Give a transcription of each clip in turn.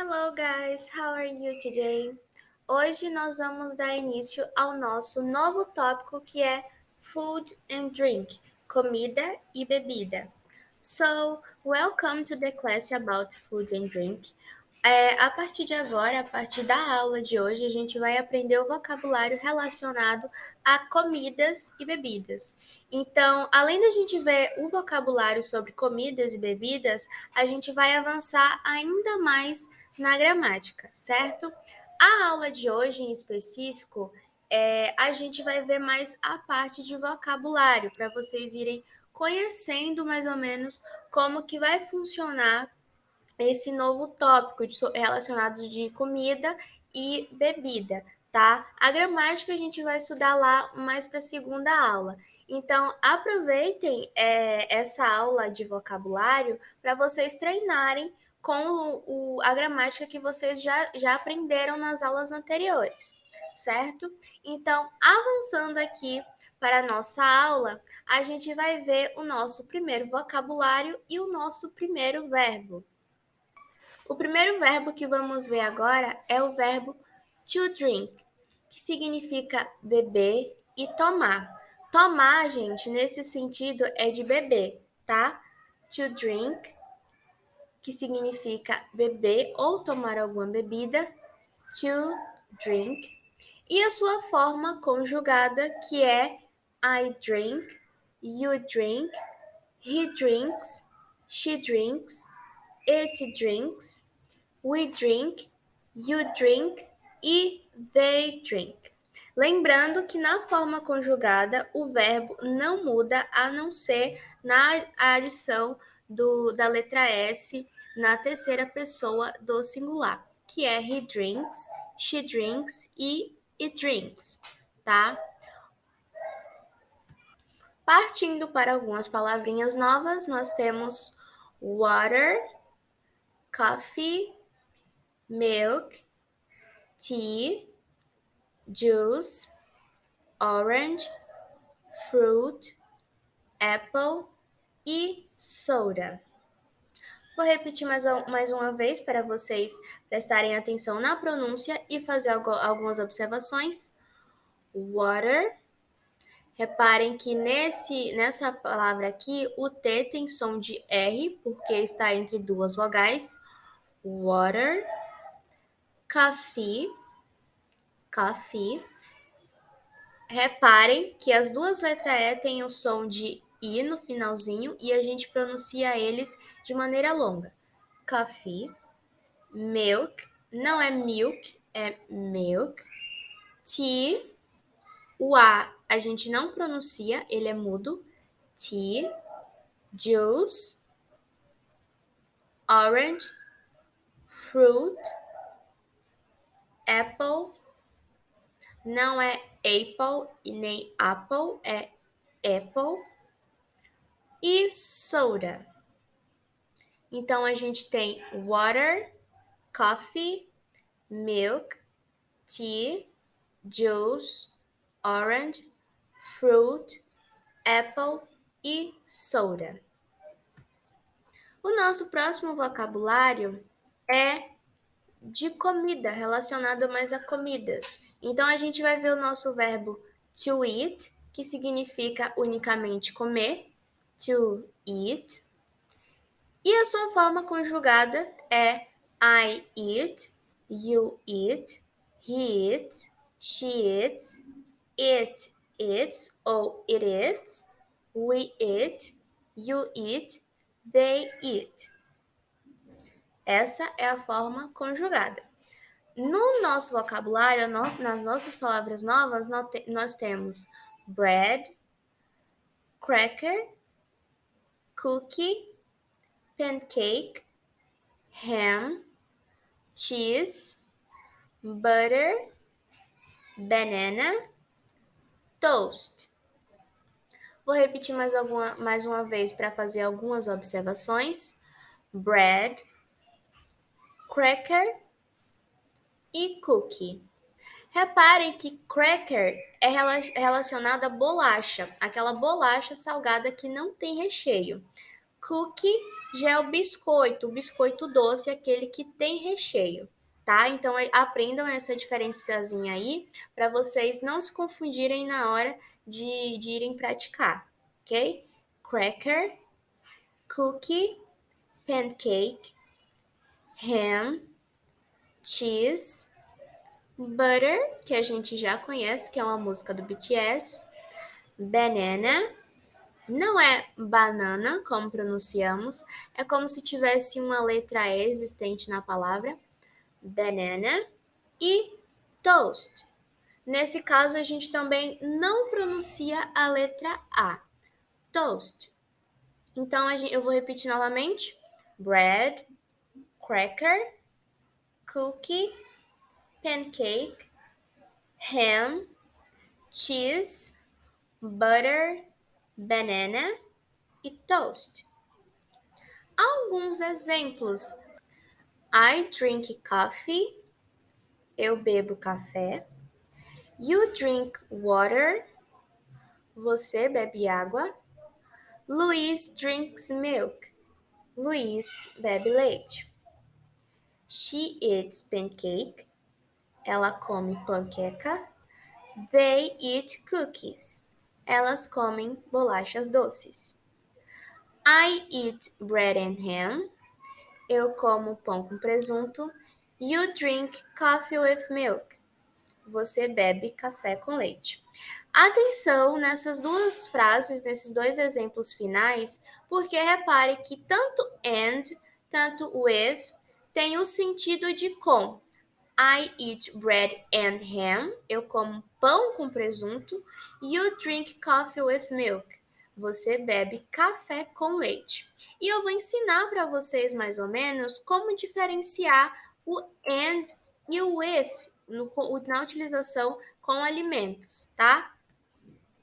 Hello guys, how are you today? Hoje nós vamos dar início ao nosso novo tópico que é Food and Drink, comida e bebida. So, welcome to the class about food and drink. A partir de agora, a partir da aula de hoje, a gente vai aprender o vocabulário relacionado a comidas e bebidas. Então, além da gente ver o vocabulário sobre comidas e bebidas, a gente vai avançar ainda mais na gramática, certo? A aula de hoje, em específico, a gente vai ver mais a parte de vocabulário, para vocês irem conhecendo mais ou menos como que vai funcionar esse novo tópico relacionado de comida e bebida, tá? A gramática a gente vai estudar lá mais para a segunda aula. Então, aproveitem essa aula de vocabulário para vocês treinarem com a gramática que vocês já aprenderam nas aulas anteriores, certo? Então, avançando aqui para a nossa aula, a gente vai ver o nosso primeiro vocabulário e o nosso primeiro verbo. O primeiro verbo que vamos ver agora é o verbo to drink, que significa beber e tomar. Tomar, gente, nesse sentido é de beber, tá? To drink, que significa beber ou tomar alguma bebida. To drink. E a sua forma conjugada, que é I drink, you drink, he drinks, she drinks, it drinks, we drink, you drink e they drink. Lembrando que na forma conjugada o verbo não muda a não ser na adição da letra S na terceira pessoa do singular, que é he drinks, she drinks e it drinks, tá? Partindo para algumas palavrinhas novas, nós temos water, coffee, milk, tea, juice, orange, fruit, apple e soda. Vou repetir mais uma vez para vocês prestarem atenção na pronúncia e fazer algumas observações. Water. Reparem que nessa palavra aqui, o T tem som de R, porque está entre duas vogais. Water. Coffee. Coffee. Reparem que as duas letras E têm o som de I no finalzinho e a gente pronuncia eles de maneira longa. Coffee, milk, não é milk, é milk. Tea, o A gente não pronuncia, ele é mudo. Tea, juice, orange, fruit, apple, não é apple e nem apple, é apple. E soda. Então, a gente tem water, coffee, milk, tea, juice, orange, fruit, apple e soda. O nosso próximo vocabulário é de comida, relacionado mais a comidas. Então, a gente vai ver o nosso verbo to eat, que significa unicamente comer, to eat. E a sua forma conjugada é I eat, you eat, he eats, she eats, it eats ou it eats, we eat, you eat, they eat. Essa é a forma conjugada. No nosso vocabulário, nas nossas palavras novas, nós temos bread, cracker, cookie, pancake, ham, cheese, butter, banana, toast. Vou repetir mais uma vez para fazer algumas observações. Bread, cracker e cookie. Reparem que cracker é relacionado à bolacha, aquela bolacha salgada que não tem recheio. Cookie Já é o biscoito doce, aquele que tem recheio, tá? Então aprendam essa diferenciazinha aí para vocês não se confundirem na hora de irem praticar, ok? Cracker, cookie, pancake, ham, cheese, butter, que a gente já conhece, que é uma música do BTS, banana, não é banana, como pronunciamos, é como se tivesse uma letra E existente na palavra, banana, e toast. Nesse caso, a gente também não pronuncia a letra A, toast. Então, eu vou repetir novamente: bread, cracker, cookie, pancake, ham, cheese, butter, banana e toast. Alguns exemplos: I drink coffee, eu bebo café. You drink water, você bebe água. Luiz drinks milk, Luiz bebe leite. She eats pancake, ela come panqueca. They eat cookies, elas comem bolachas doces. I eat bread and ham, eu como pão com presunto. You drink coffee with milk, você bebe café com leite. Atenção nessas duas frases, nesses dois exemplos finais, porque repare que tanto and, tanto with, tem o sentido de com. I eat bread and ham, eu como pão com presunto. You drink coffee with milk, você bebe café com leite. E eu vou ensinar para vocês mais ou menos como diferenciar o and e o with na utilização com alimentos, tá?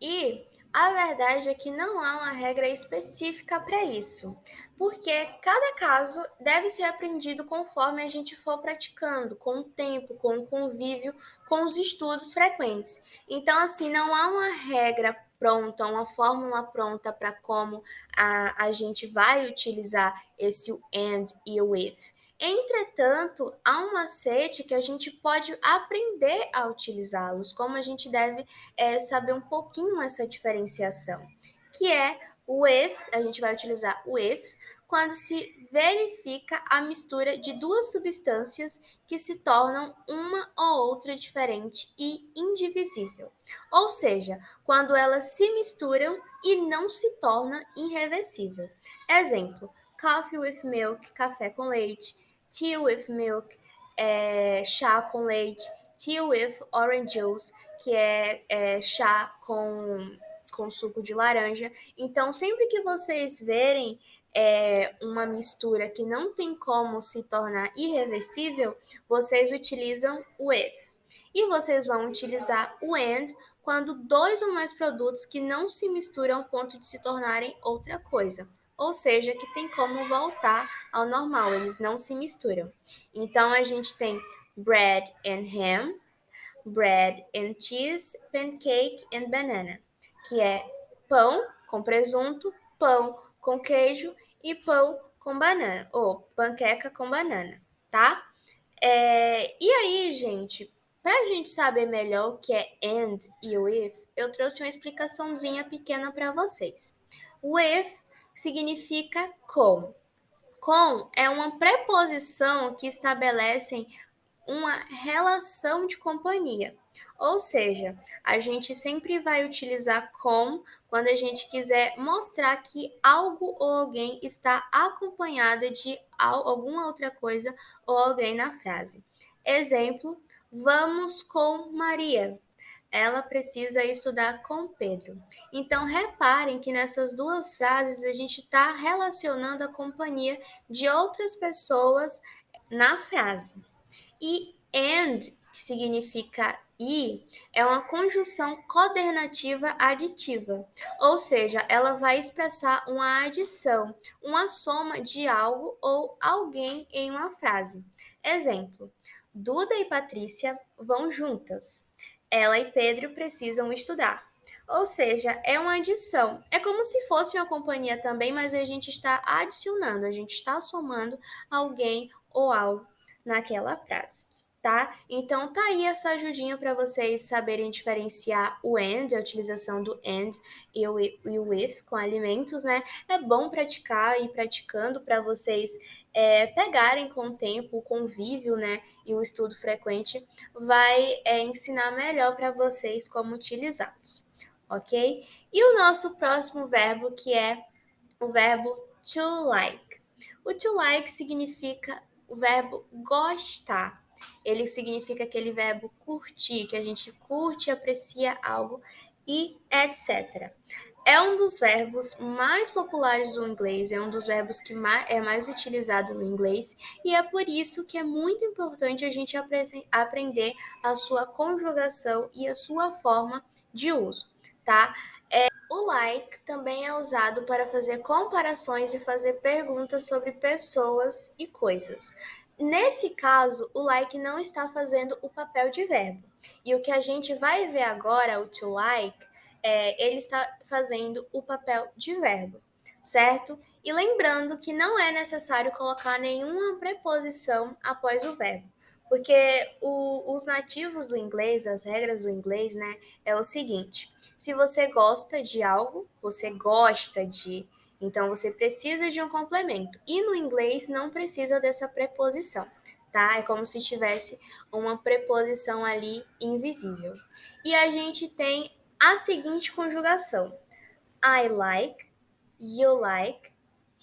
E a verdade é que não há uma regra específica para isso, porque cada caso deve ser aprendido conforme a gente for praticando, com o tempo, com o convívio, com os estudos frequentes. Então, assim, não há uma regra pronta, uma fórmula pronta para como a gente vai utilizar esse and e o with. Entretanto, há um macete que a gente pode aprender a utilizá-los, como a gente deve saber um pouquinho essa diferenciação, que é o with, a gente vai utilizar o with quando se verifica a mistura de duas substâncias que se tornam uma ou outra diferente e indivisível. Ou seja, quando elas se misturam e não se torna irreversível. Exemplo: coffee with milk, café com leite. Tea with milk, chá com leite. Tea with orange juice, que é chá com suco de laranja. Então, sempre que vocês verem uma mistura que não tem como se tornar irreversível, vocês utilizam o with. E vocês vão utilizar o and quando dois ou mais produtos que não se misturam ao ponto de se tornarem outra coisa. Ou seja, que tem como voltar ao normal, eles não se misturam. Então, a gente tem bread and ham, bread and cheese, pancake and banana, que é pão com presunto, pão com queijo e pão com banana, ou panqueca com banana, tá? E aí, gente, para a gente saber melhor o que é and e with, eu trouxe uma explicaçãozinha pequena para vocês. With significa com. Com é uma preposição que estabelece uma relação de companhia. Ou seja, a gente sempre vai utilizar com quando a gente quiser mostrar que algo ou alguém está acompanhada de alguma outra coisa ou alguém na frase. Exemplo: vamos com Maria. Ela precisa estudar com Pedro. Então, reparem que nessas duas frases a gente está relacionando a companhia de outras pessoas na frase. E and, que significa e, é uma conjunção coordenativa aditiva, ou seja, ela vai expressar uma adição, uma soma de algo ou alguém em uma frase. Exemplo: Duda e Patrícia vão juntas. Ela e Pedro precisam estudar. Ou seja, é uma adição. É como se fosse uma companhia também, mas a gente está adicionando, a gente está somando alguém ou algo naquela frase, tá? Então tá aí essa ajudinha para vocês saberem diferenciar o and, a utilização do and e o with com alimentos, né? É bom praticar e ir praticando para vocês pegarem com o tempo, o convívio, né? E o estudo frequente vai ensinar melhor para vocês como utilizá-los, ok? E o nosso próximo verbo, que é o verbo to like. O to like significa o verbo gostar. Ele significa aquele verbo curtir, que a gente curte, aprecia algo e etc. É um dos verbos mais populares do inglês, é um dos verbos que é mais utilizado no inglês, e é por isso que é muito importante a gente aprender a sua conjugação e a sua forma de uso, tá? O like também é usado para fazer comparações e fazer perguntas sobre pessoas e coisas. Nesse caso, o like não está fazendo o papel de verbo. E o que a gente vai ver agora, o to like, ele está fazendo o papel de verbo, certo? E lembrando que não é necessário colocar nenhuma preposição após o verbo. Porque os nativos do inglês, as regras do inglês, né, é o seguinte: se você gosta de algo, você gosta de. Então você precisa de um complemento. E no inglês não precisa dessa preposição, tá? É como se tivesse uma preposição ali invisível. E a gente tem a seguinte conjugação: I like, you like,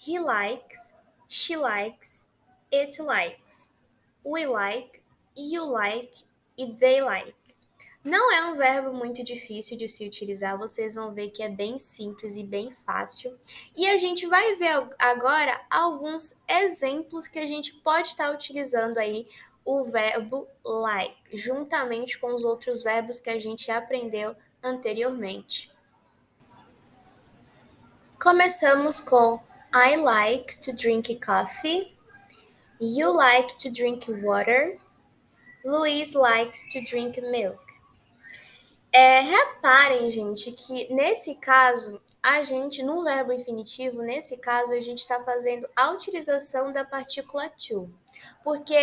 he likes, she likes, it likes, we like, you like e they like. Não é um verbo muito difícil de se utilizar, vocês vão ver que é bem simples e bem fácil. E a gente vai ver agora alguns exemplos que a gente pode estar utilizando aí o verbo like, juntamente com os outros verbos que a gente aprendeu anteriormente. Começamos com I like to drink coffee, you like to drink water, Luiz likes to drink milk. Reparem, gente, que nesse caso, a gente, no verbo infinitivo, nesse caso, a gente está fazendo a utilização da partícula to. Porque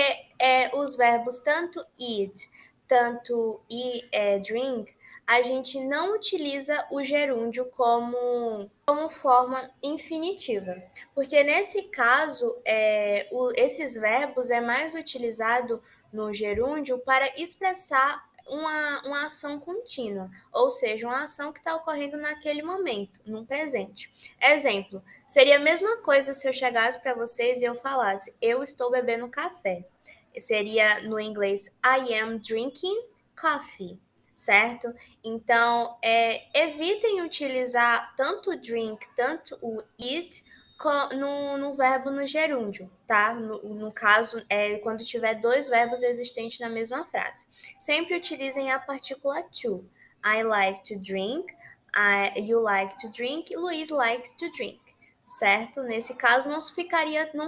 os verbos tanto eat, tanto drink, a gente não utiliza o gerúndio como forma infinitiva. Porque nesse caso, esses verbos é mais utilizado no gerúndio para expressar uma ação contínua, ou seja, uma ação que está ocorrendo naquele momento, no presente. Exemplo, seria a mesma coisa se eu chegasse para vocês e eu falasse, eu estou bebendo café. Seria no inglês, I am drinking coffee, certo? Então, evitem utilizar tanto o drink, tanto o eat, no verbo no gerúndio, tá? No caso, quando tiver dois verbos existentes na mesma frase. Sempre utilizem a partícula to. I like to drink, you like to drink, Luiz likes to drink, certo? Nesse caso, não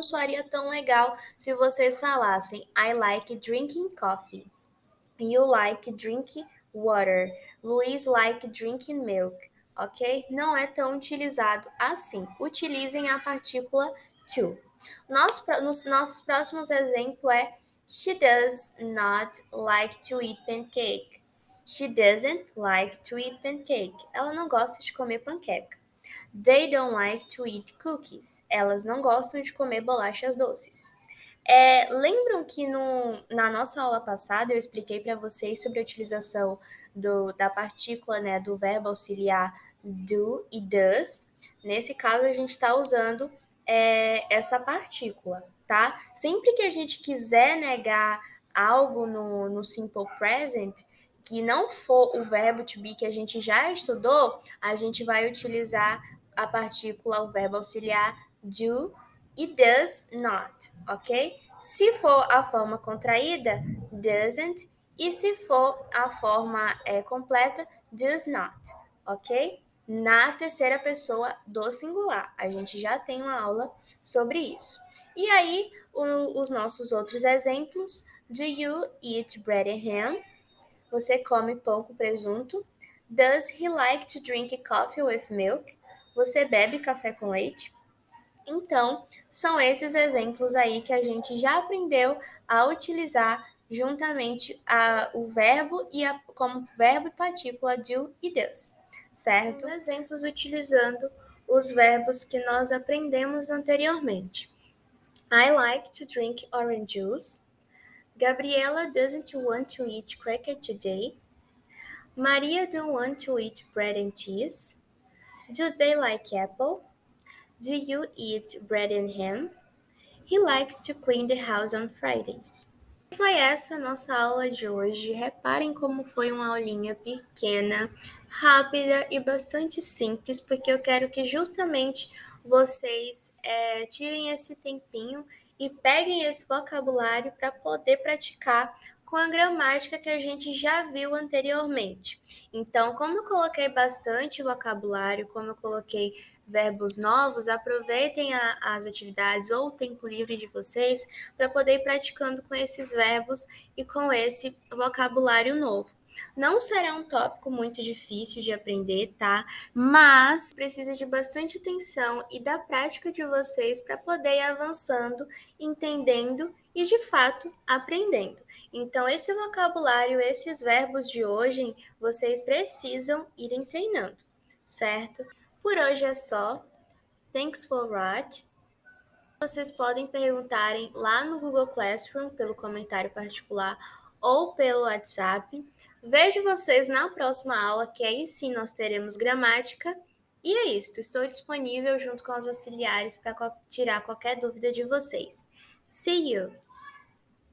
soaria tão legal se vocês falassem I like drinking coffee, you like drinking water, Luiz like drinking milk, ok? Não é tão utilizado assim. Utilizem a partícula to. Nos nossos próximos exemplos She does not like to eat pancake. She doesn't like to eat pancake. Ela não gosta de comer panqueca. They don't like to eat cookies. Elas não gostam de comer bolachas doces. Lembram que na nossa aula passada eu expliquei para vocês sobre a utilização da partícula, né, do verbo auxiliar do e does? Nesse caso, a gente está usando essa partícula, tá? Sempre que a gente quiser negar algo no simple present, que não for o verbo to be que a gente já estudou, a gente vai utilizar a partícula, o verbo auxiliar do e does not, ok? Se for a forma contraída, doesn't, e se for a forma completa, does not, ok? Na terceira pessoa do singular. A gente já tem uma aula sobre isso. E aí, os nossos outros exemplos. Do you eat bread and ham? Você come pão com presunto? Does he like to drink coffee with milk? Você bebe café com leite? Então, são esses exemplos aí que a gente já aprendeu a utilizar juntamente o verbo como verbo e partícula do e does, certo? Exemplos utilizando os verbos que nós aprendemos anteriormente. I like to drink orange juice. Gabriela doesn't want to eat cracker today. Maria don't want to eat bread and cheese. Do they like apple? Do you eat bread and ham? He likes to clean the house on Fridays. Foi essa a nossa aula de hoje. Reparem como foi uma aulinha pequena, rápida e bastante simples, porque eu quero que justamente vocês tirem esse tempinho e peguem esse vocabulário para poder praticar com a gramática que a gente já viu anteriormente. Então, como eu coloquei bastante vocabulário, como eu coloquei verbos novos, aproveitem as atividades ou o tempo livre de vocês para poder ir praticando com esses verbos e com esse vocabulário novo. Não será um tópico muito difícil de aprender, tá? Mas precisa de bastante atenção e da prática de vocês para poder ir avançando, entendendo e de fato aprendendo. Então, esse vocabulário, esses verbos de hoje, vocês precisam irem treinando, certo? Por hoje é só. Thanks for watching. Vocês podem perguntarem lá no Google Classroom, pelo comentário particular ou pelo WhatsApp. Vejo vocês na próxima aula, que aí sim nós teremos gramática. E é isso, estou disponível junto com os auxiliares para tirar qualquer dúvida de vocês. See you!